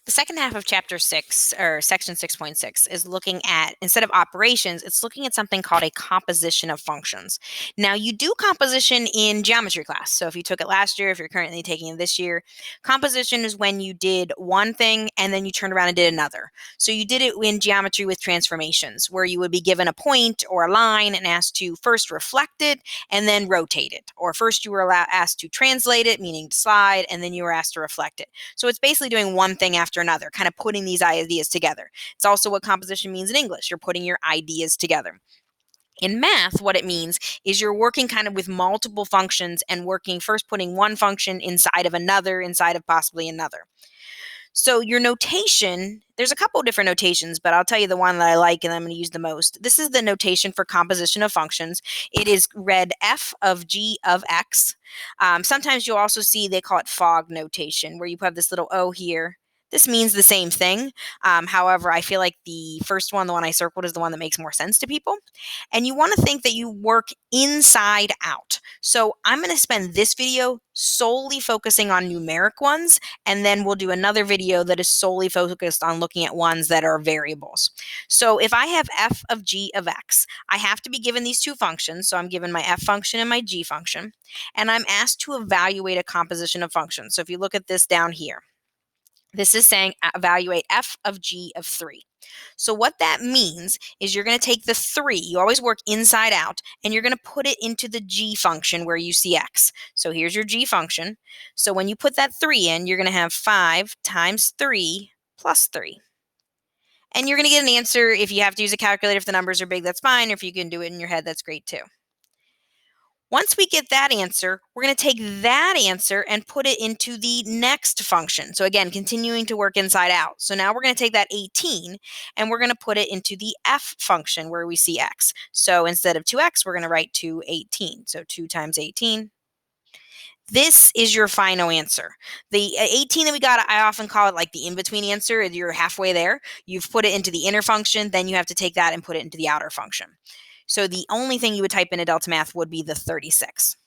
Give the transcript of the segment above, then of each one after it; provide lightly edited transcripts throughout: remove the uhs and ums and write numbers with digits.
The second half of chapter 6, or section 6.6, is looking at, instead of operations, it's looking at something called a composition of functions. Now, you do composition in geometry class. So if you took it last year, if you're currently taking it this year, composition is when you did one thing and then you turned around and did another. So you did it in geometry with transformations, where you would be given a point or a line and asked to first reflect it and then rotate it. Or first you were asked to translate it, meaning to slide, and then you were asked to reflect it. So it's basically doing one thing after another, kind of putting these ideas together. It's also what composition means in English. You're putting your ideas together. In math, what it means is you're working kind of with multiple functions and working first putting one function inside of another, inside of possibly another. So your notation, there's a couple of different notations, but I'll tell you the one that I like and I'm going to use the most. This is the notation for composition of functions. It is read f of g of x. Sometimes you'll also see they call it fog notation, where you have this little O here. This means the same thing. However, I feel like the first one, the one I circled, is the one that makes more sense to people. And you want to think that you work inside out. So I'm going to spend this video solely focusing on numeric ones, and then we'll do another video that is solely focused on looking at ones that are variables. So if I have f of g of x, I have to be given these two functions. So I'm given my f function and my g function, and I'm asked to evaluate a composition of functions. So if you look at this down here, this is saying evaluate f of g of 3. So what that means is you're going to take the 3, you always work inside out, and you're going to put it into the g function where you see x. So here's your g function. So when you put that 3 in, you're going to have 5 times 3 plus 3. And you're going to get an answer. If you have to use a calculator, if the numbers are big, that's fine. Or if you can do it in your head, that's great too. Once we get that answer, we're going to take that answer and put it into the next function. So again, continuing to work inside out. So now we're going to take that 18 and we're going to put it into the f function where we see x. So instead of 2x, we're going to write 218. So 2 times 18. This is your final answer. The 18 that we got, I often call it like the in-between answer. You're halfway there. You've put it into the inner function, then you have to take that and put it into the outer function. So the only thing you would type into Delta Math would be the 36.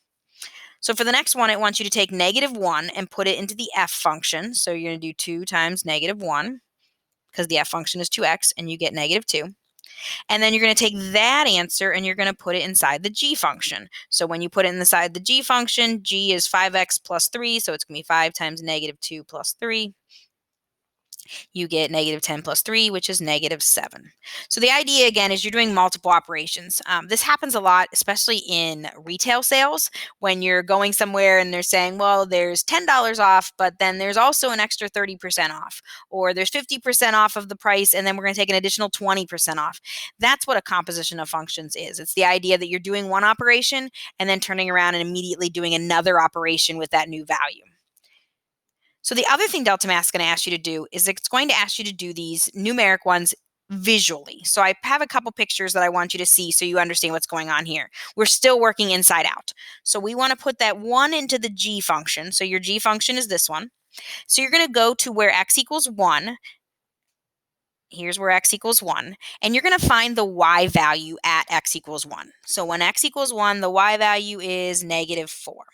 So for the next one, it wants you to take -1 and put it into the f function. So you're going to do 2 times -1, because the f function is 2x, and you get -2. And then you're going to take that answer and you're going to put it inside the g function. So when you put it inside the g function, g is 5x plus 3, so it's going to be 5 times -2 plus 3. You get -10 plus 3, which is -7. So the idea, again, is you're doing multiple operations. This happens a lot, especially in retail sales, when you're going somewhere and they're saying, well, there's $10 off, but then there's also an extra 30% off, or there's 50% off of the price, and then we're going to take an additional 20% off. That's what a composition of functions is. It's the idea that you're doing one operation and then turning around and immediately doing another operation with that new value. So the other thing Delta Math is going to ask you to do is it's going to ask you to do these numeric ones visually. So I have a couple pictures that I want you to see so you understand what's going on here. We're still working inside out. So we want to put that 1 into the g function. So your g function is this one. So you're going to go to where x equals 1. Here's where x equals 1. And you're going to find the y value at x equals 1. So when x equals 1, the y value is -4.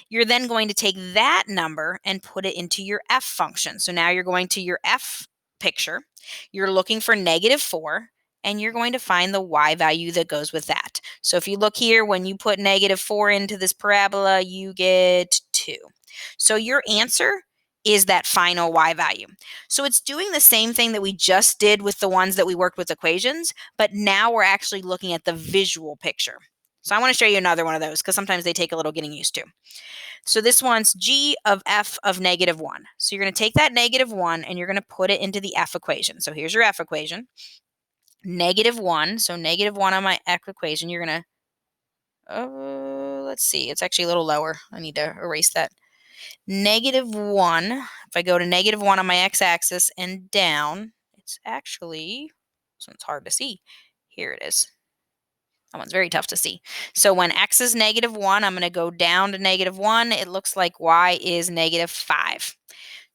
You're then going to take that number and put it into your f function. So now you're going to your f picture. You're looking for -4, and you're going to find the y value that goes with that. So if you look here, when you put -4 into this parabola, you get 2. So your answer is that final y value. So it's doing the same thing that we just did with the ones that we worked with equations, but now we're actually looking at the visual picture. So I want to show you another one of those because sometimes they take a little getting used to. So this one's g of f of -1. So you're going to take that -1 and you're going to put it into the f equation. So here's your f equation. -1. So -1 on my f equation. You're going to, let's see, it's actually a little lower. I need to erase that. -1. If I go to -1 on my x-axis and down, it's actually, this one's hard to see. Here it is. That one's very tough to see. So when x is -1, I'm going to go down to -1. It looks like y is -5.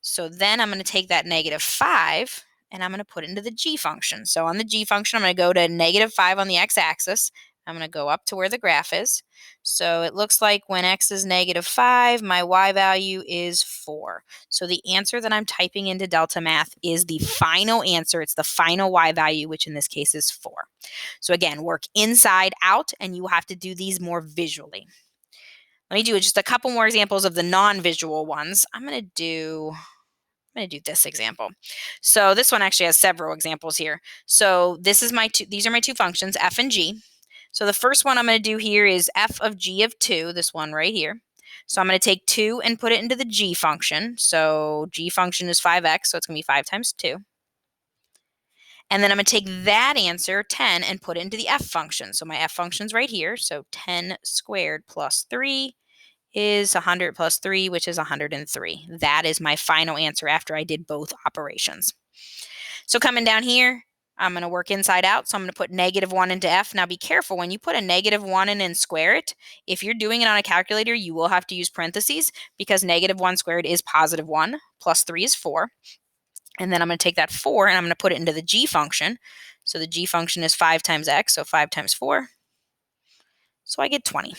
So then I'm going to take that -5 and I'm going to put it into the g function. So on the g function, I'm going to go to -5 on the x-axis. I'm going to go up to where the graph is. So it looks like when x is -5, my y value is 4. So the answer that I'm typing into Delta Math is the final answer. It's the final y value, which in this case is 4. So again, work inside out, and you will have to do these more visually. Let me do just a couple more examples of the non-visual ones. I'm going to do this example. So this one actually has several examples here. So these are my two functions, f and g. So the first one I'm going to do here is f of g of 2, this one right here. So I'm going to take 2 and put it into the g function. So g function is 5x, so it's going to be 5 times 2. And then I'm going to take that answer, 10, and put it into the f function. So my f function's right here. So 10 squared plus 3 is 100 plus 3, which is 103. That is my final answer after I did both operations. So coming down here, I'm going to work inside out. So I'm going to put -1 into f. Now be careful when you put a -1 in and square it. If you're doing it on a calculator, you will have to use parentheses because -1 squared is +1 plus 3 is 4. And then I'm going to take that 4 and I'm going to put it into the g function. So the g function is 5 times x, so 5 times 4. So I get 20.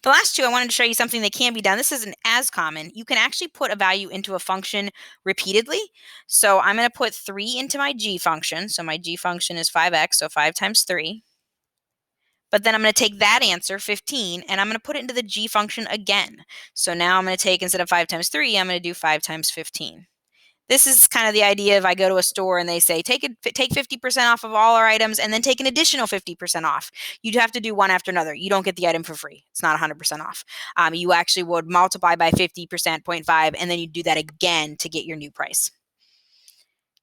The last two, I wanted to show you something that can be done. This isn't as common. You can actually put a value into a function repeatedly. So I'm going to put 3 into my g function. So my g function is 5x, so 5 times 3. But then I'm going to take that answer, 15, and I'm going to put it into the g function again. So now I'm going to take, instead of 5 times 3, I'm going to do 5 times 15. This is kind of the idea if I go to a store and they say, take 50% off of all our items and then take an additional 50% off. You'd have to do one after another. You don't get the item for free. It's not 100% off. You actually would multiply by 50%, 0.5, and then you do that again to get your new price.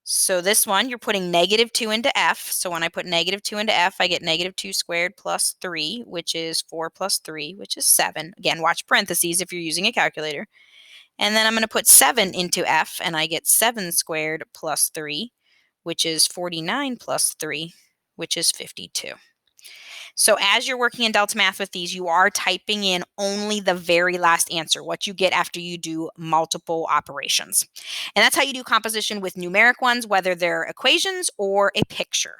So this one, you're putting -2 into f. So when I put -2 into f, I get -2 squared plus 3, which is 4 plus 3, which is 7. Again, watch parentheses if you're using a calculator. And then I'm going to put 7 into f, and I get 7 squared plus 3, which is 49 plus 3, which is 52. So as you're working in Delta Math with these, you are typing in only the very last answer, what you get after you do multiple operations. And that's how you do composition with numeric ones, whether they're equations or a picture.